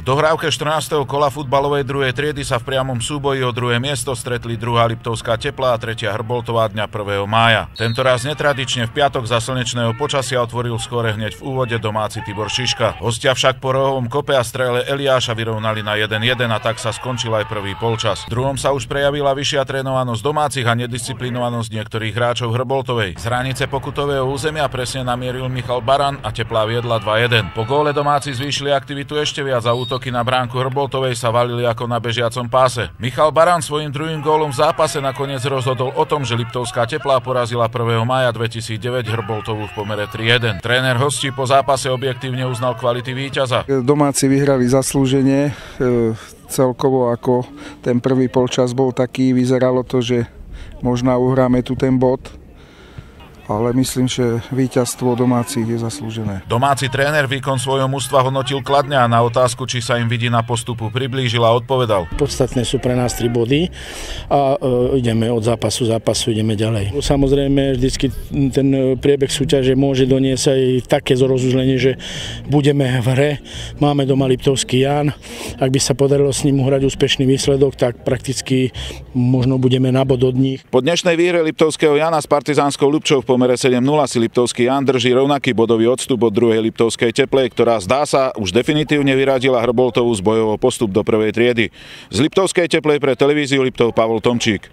dohrávke 14. kola futbalovej druhej triedy sa v priamom súboji o druhé miesto stretli 2. Liptovská Teplá a 3. Hrboltová dňa 1. mája. Tentoraz netradične v piatok za slnečného počasia otvoril skóre hneď v úvode domáci Tibor Šiška. Hostia však po rohovom kope a strele Eliáša vyrovnali na 1-1 a tak sa skončil aj prvý polčas. V druhom sa už prejavila vyššia trénovanosť domácich a nedisciplinovanosť niektorých hráčov Hrboltovej. Z hranice pokutového územia presne namieril Michal Baran a Teplá viedla 2-1. Po góle domáci zvýšili aktivitu ešte viac a útoky na bránku Hrboltovej sa valili ako na bežiacom páse. Michal Baran svojím druhým gólom v zápase nakoniec rozhodol o tom, že Liptovská Teplá porazila 1. mája 2009 Hrboltovú v pomere 3-1. Tréner hostí po zápase objektívne uznal kvality víťaza. Domáci vyhrali zaslúžene, celkovo ako ten prvý polčas bol taký, vyzeralo to, že možno uhráme tu ten bod. Ale myslím, že víťazstvo domácich je zaslúžené. Domáci tréner výkon svojho mužstva hodnotil kladne a na otázku, či sa im vidí na postupu priblížil a odpovedal. Podstatné sú pre nás 3 body a ideme od zápasu ideme ďalej. Samozrejme, vždycky ten priebeh súťaže môže doniesť aj také rozuzlenie, že budeme v hre. Máme doma Liptovský Ján. Ak by sa podarilo s ním uhrať úspešný výsledok, tak prakticky možno budeme na bod od nich. Po dnešnej výhre Liptovského Jana s Partizánskou Ľubčou v pomere 7-0 si Liptovský Ján drží rovnaký bodový odstup od druhej Liptovskej Teplej, ktorá zdá sa už definitívne vyradila Hrboltovú z bojového postup do prvej triedy. Z Liptovskej Teplej pre televíziu Liptov Pavol Tomčík.